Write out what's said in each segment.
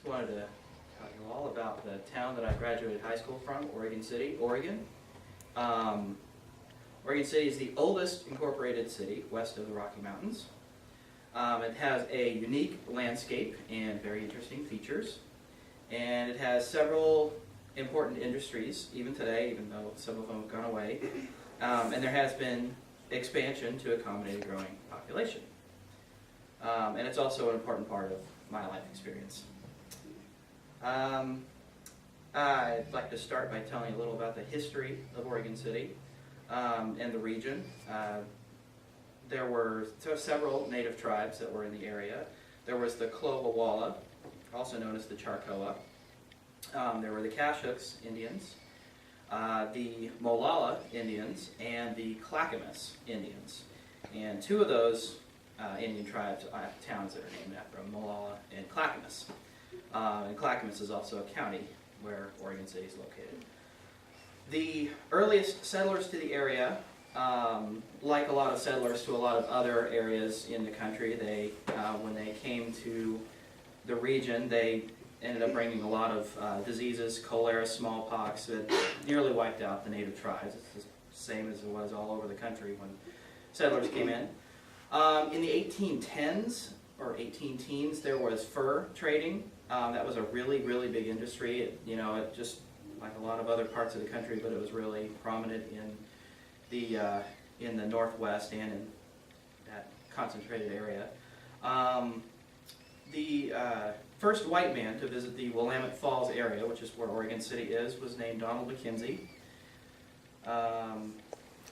Just wanted to tell you all about the town that I graduated high school from, Oregon City, Oregon. Oregon City is the oldest incorporated city west of the Rocky Mountains. It has a unique landscape and very interesting features. And it has several important industries, even today, even though some of them have gone away. And there has been expansion to accommodate a growing population. And it's also an important part of my life experience. I'd like to start by telling you a little about the history of Oregon City and the region. There were several native tribes that were in the area. There was the Clowawalla, also known as the Charcoa. There were the Cashooks Indians, the Molalla Indians, and the Clackamas Indians. And two of those Indian tribes, towns that are named after them, Molalla and Clackamas. And Clackamas is also a county where Oregon City is located. The earliest settlers to the area, like a lot of settlers to a lot of other areas in the country, when they came to the region, they ended up bringing a lot of diseases, cholera, smallpox, that nearly wiped out the native tribes. It's the same as it was all over the country when settlers came in. In the 1810s or 18 teens, there was fur trading. That was a really, really big industry. It just like a lot of other parts of the country, but it was really prominent in the Northwest and in that concentrated area. The first white man to visit the Willamette Falls area, which is where Oregon City is, was named Donald McKenzie.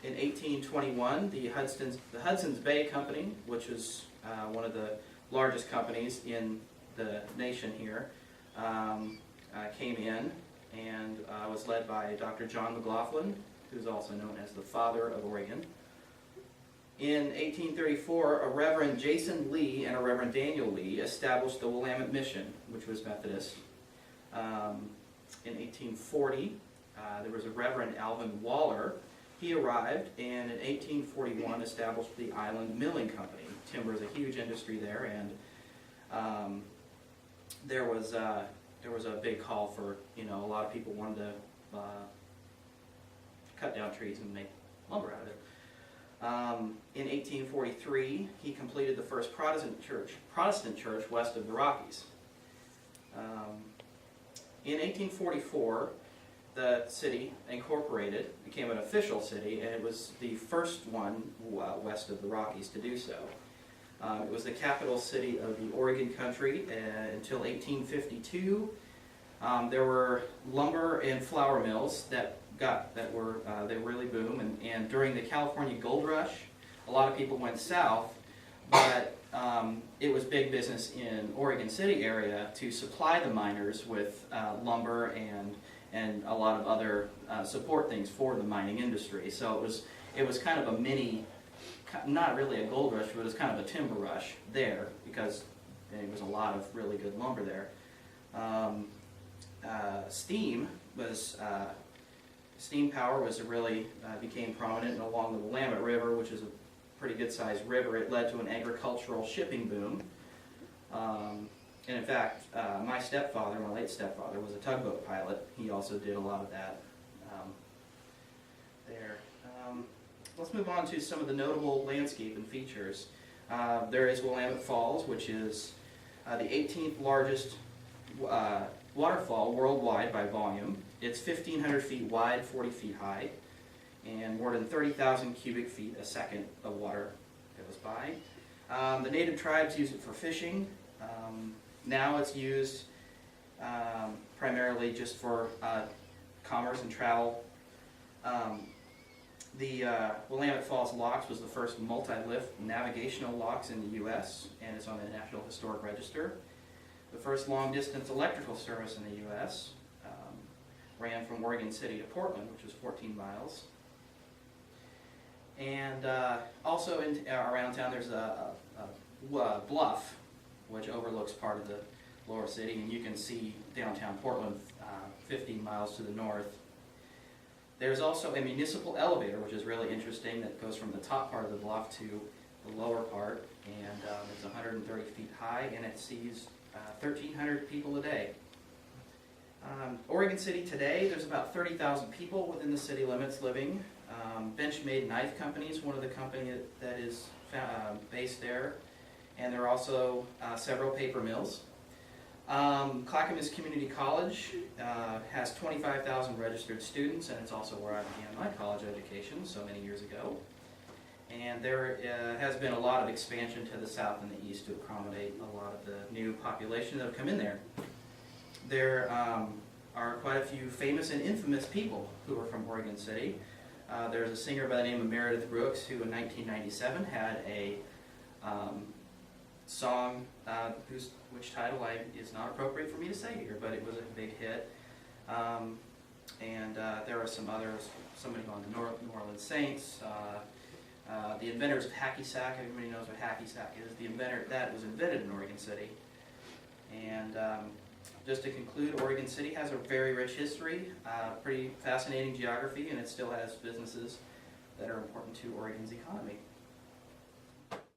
In 1821, the Hudson's Bay Company, which is one of the largest companies in the nation here, came in and was led by Dr. John McLaughlin, who's also known as the Father of Oregon. In 1834, a Reverend Jason Lee and a Reverend Daniel Lee established the Willamette Mission, which was Methodist. In 1840, there was a Reverend Alvin Waller. He arrived and in 1841 established the Island Milling Company. Timber is a huge industry there, and there was a big call for, a lot of people wanted to cut down trees and make lumber out of it. In 1843, he completed the first Protestant church west of the Rockies. In 1844, the city incorporated, became an official city, and it was the first one west of the Rockies to do so. It was the capital city of the Oregon country until 1852. There were lumber and flour mills that really boomed, and during the California Gold Rush, a lot of people went south, but it was big business in Oregon City area to supply the miners with lumber and a lot of other support things for the mining industry. So it was kind of a mini, not really a gold rush, but it was kind of a timber rush there because there was a lot of really good lumber there. Steam power became prominent along the Willamette River, which is a pretty good sized river. It led to an agricultural shipping boom. And in fact, my late stepfather, was a tugboat pilot. He also did a lot of that there. Let's move on to some of the notable landscape and features. There is Willamette Falls, which is the 18th largest waterfall worldwide by volume. It's 1,500 feet wide, 40 feet high, and more than 30,000 cubic feet a second of water goes by. The native tribes use it for fishing. Now it's used primarily just for commerce and travel. The Willamette Falls Locks was the first multi-lift navigational locks in the U.S., and it's on the National Historic Register. The first long-distance electrical service in the U.S. Ran from Oregon City to Portland, which is 14 miles. And also around town there's a bluff, which overlooks part of the lower city, and you can see downtown Portland 15 miles to the north. There's also a municipal elevator, which is really interesting, that goes from the top part of the bluff to the lower part, and it's 130 feet high, and it sees 1,300 people a day. Oregon City today, there's about 30,000 people within the city limits living. Benchmade Knife Company is one of the companies that is based there, and there are also several paper mills. Clackamas Community College has 25,000 registered students, and it's also where I began my college education so many years ago. And there has been a lot of expansion to the south and the east to accommodate a lot of the new population that have come in there. There are quite a few famous and infamous people who are from Oregon City. There's a singer by the name of Meredith Brooks who in 1997 had a song which title is not appropriate for me to say here, but it was a big hit. And there are some others, somebody on the New Orleans Saints, the inventors of hacky sack. Everybody knows what hacky sack is. The inventor that was invented in Oregon City. And just to conclude, Oregon City has a very rich history, pretty fascinating geography, and it still has businesses that are important to Oregon's economy.